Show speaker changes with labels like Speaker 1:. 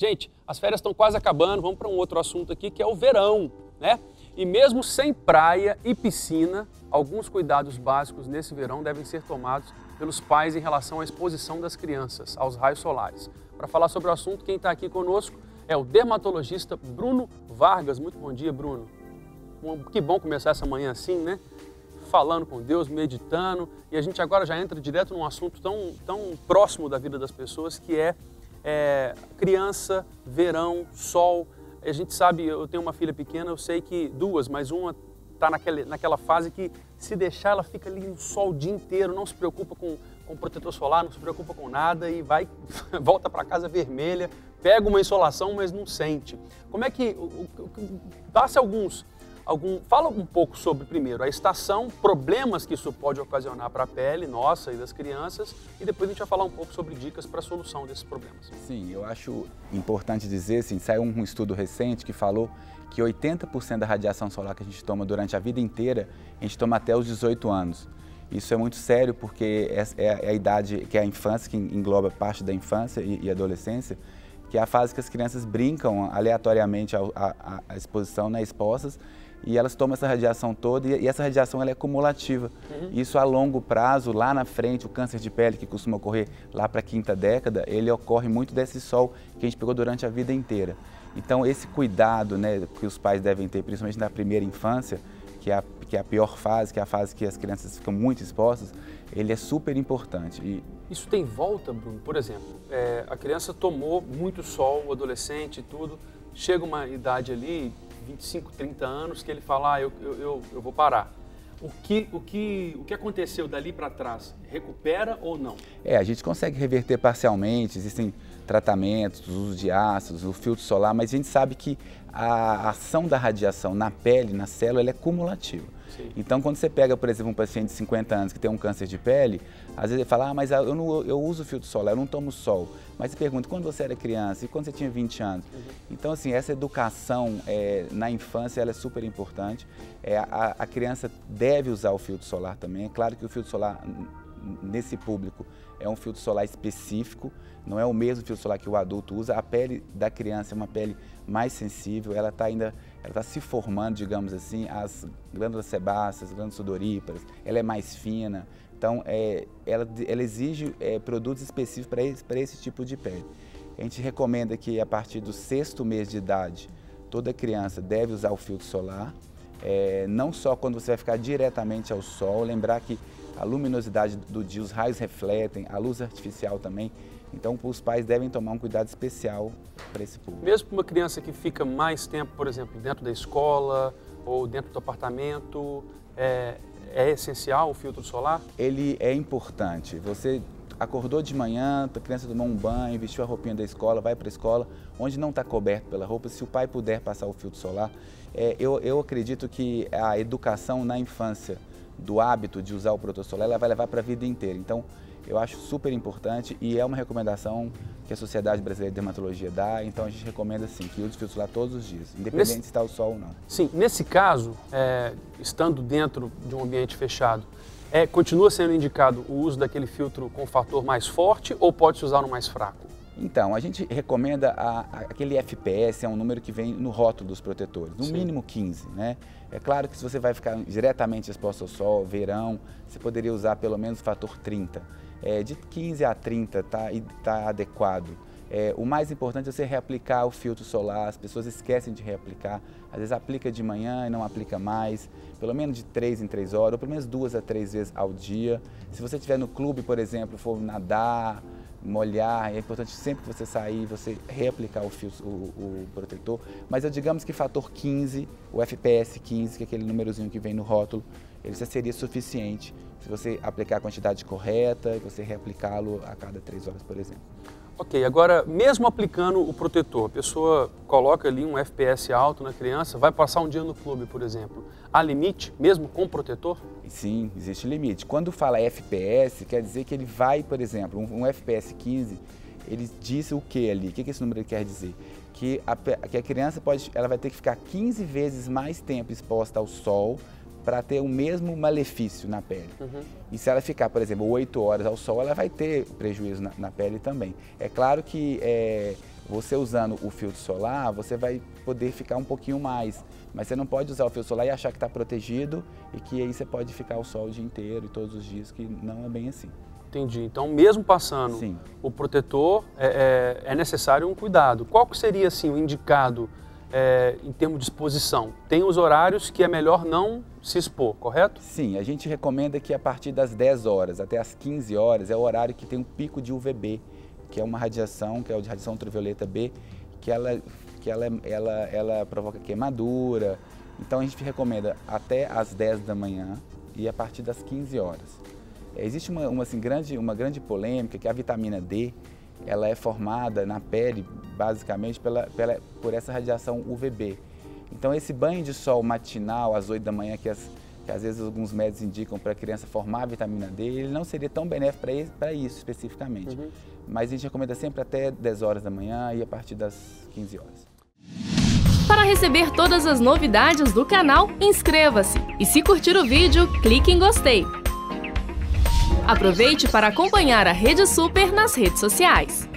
Speaker 1: Gente, as férias estão quase acabando, vamos para um outro assunto aqui que é o verão, né? E mesmo sem praia e piscina, alguns cuidados básicos nesse verão devem ser tomados pelos pais em relação à exposição das crianças aos raios solares. Para falar sobre o assunto, quem está aqui conosco é o dermatologista Bruno Vargas. Muito bom dia, Bruno. Que bom começar essa manhã assim, né? Falando com Deus, meditando. E a gente agora já entra direto num assunto tão próximo da vida das pessoas, que é criança, verão, sol. A gente sabe, eu tenho uma filha pequena, eu sei que duas, mas uma está naquela fase que, se deixar, ela fica ali no sol o dia inteiro, não se preocupa com protetor solar, não se preocupa com nada e volta para casa vermelha, pega uma insolação, mas não sente. Como é que... Fala um pouco sobre, primeiro, a estação, problemas que isso pode ocasionar para a pele nossa e das crianças, e depois a gente vai falar um pouco sobre dicas para a solução desses problemas.
Speaker 2: Sim, eu acho importante dizer, assim, saiu um estudo recente que falou que 80% da radiação solar que a gente toma durante a vida inteira, a gente toma até os 18 anos. Isso é muito sério porque é a idade, que é a infância, que engloba parte da infância e adolescência, que é a fase que as crianças brincam aleatoriamente à exposição, né, expostas, e elas tomam essa radiação toda e essa radiação ela é cumulativa. Isso a longo prazo, lá na frente, o câncer de pele que costuma ocorrer lá para a quinta década, ele ocorre muito desse sol que a gente pegou durante a vida inteira. Então esse cuidado, né, que os pais devem ter, principalmente na primeira infância, que é a pior fase, que é a fase que as crianças ficam muito expostas, ele é super importante.
Speaker 1: Isso tem volta, Bruno? Por exemplo, a criança tomou muito sol, o adolescente e tudo, chega uma idade ali, 25, 30 anos, que ele fala, eu vou parar. O que aconteceu dali para trás? Recupera ou não?
Speaker 2: A gente consegue reverter parcialmente, existem tratamentos, uso de ácidos, o filtro solar, mas a gente sabe que a ação da radiação na pele, na célula, ela é cumulativa.
Speaker 1: Sim.
Speaker 2: Então, quando você pega, por exemplo, um paciente de 50 anos que tem um câncer de pele, às vezes ele fala, mas eu uso filtro solar, eu não tomo sol. Mas você pergunta, quando você era criança e quando você tinha 20 anos? Então, assim, essa educação na infância, ela é super importante. A criança deve usar o filtro solar também. É claro que o filtro solar, nesse público, é um filtro solar específico, não é o mesmo filtro solar que o adulto usa. A pele da criança é uma pele mais sensível, ela está se formando, digamos assim, as glândulas sebáceas, glândulas sudoríparas, ela é mais fina, então ela exige produtos específicos para esse tipo de pele. A gente recomenda que a partir do 6º mês de idade, toda criança deve usar o filtro solar, não só quando você vai ficar diretamente ao sol, lembrar que a luminosidade do dia, os raios refletem, a luz artificial também. Então, os pais devem tomar um cuidado especial para esse público.
Speaker 1: Mesmo para uma criança que fica mais tempo, por exemplo, dentro da escola ou dentro do apartamento, é essencial o filtro solar?
Speaker 2: Ele é importante. Você acordou de manhã, a criança tomou um banho, vestiu a roupinha da escola, vai para a escola, onde não está coberto pela roupa, se o pai puder passar o filtro solar. Eu acredito que a educação na infância do hábito de usar o protetor solar, ela vai levar para a vida inteira. Então, eu acho super importante e é uma recomendação que a Sociedade Brasileira de Dermatologia dá, então a gente recomenda sim, que use o filtro solar todos os dias, independente se está o sol ou não.
Speaker 1: Sim, nesse caso, estando dentro de um ambiente fechado, continua sendo indicado o uso daquele filtro com fator mais forte ou pode-se usar no mais fraco?
Speaker 2: Então, a gente recomenda aquele FPS, é um número que vem no rótulo dos protetores, no mínimo 15, né? É claro que se você vai ficar diretamente exposto ao sol, verão, você poderia usar pelo menos o fator 30. De 15 a 30 tá adequado. O mais importante é você reaplicar o filtro solar, as pessoas esquecem de reaplicar, às vezes aplica de manhã e não aplica mais, pelo menos de 3 em 3 horas, ou pelo menos 2 a 3 vezes ao dia. Se você estiver no clube, por exemplo, for nadar, molhar, é importante sempre que você sair, você reaplicar o protetor, mas digamos que fator 15, o FPS 15, que é aquele númerozinho que vem no rótulo, ele já seria suficiente se você aplicar a quantidade correta e você reaplicá-lo a cada 3 horas, por exemplo.
Speaker 1: Ok, agora, mesmo aplicando o protetor, a pessoa coloca ali um FPS alto na criança, vai passar um dia no clube, por exemplo. Há limite, mesmo com protetor?
Speaker 2: Sim, existe limite. Quando fala FPS, quer dizer que ele vai, por exemplo, um FPS 15, ele diz o que ali? O que esse número quer dizer? Que a criança ela vai ter que ficar 15 vezes mais tempo exposta ao sol para ter o mesmo malefício na pele. E se ela ficar, por exemplo, 8 horas ao sol, ela vai ter prejuízo na pele também. É claro que Você usando o filtro solar, você vai poder ficar um pouquinho mais, mas você não pode usar o filtro solar e achar que está protegido e que aí você pode ficar ao sol o dia inteiro e todos os dias, que não é bem assim.
Speaker 1: Entendi. Então, mesmo passando
Speaker 2: Sim.
Speaker 1: o protetor, é necessário um cuidado. Qual que seria assim, o indicado em termos de exposição? Tem os horários que é melhor não se expor, correto?
Speaker 2: Sim, a gente recomenda que a partir das 10 horas até as 15 horas é o horário que tem um pico de UVB, que é uma radiação, que é a radiação ultravioleta B, que ela provoca queimadura. Então a gente recomenda até as 10 da manhã e a partir das 15 horas. Existe uma grande polêmica que a vitamina D ela é formada na pele basicamente por essa radiação UVB. Então esse banho de sol matinal às 8 da manhã, que às vezes alguns médicos indicam para a criança formar a vitamina D, ele não seria tão benéfico para isso especificamente. Uhum. Mas a gente recomenda sempre até 10 horas da manhã e a partir das 15 horas.
Speaker 3: Para receber todas as novidades do canal, inscreva-se e se curtir o vídeo, clique em gostei. Aproveite para acompanhar a Rede Super nas redes sociais.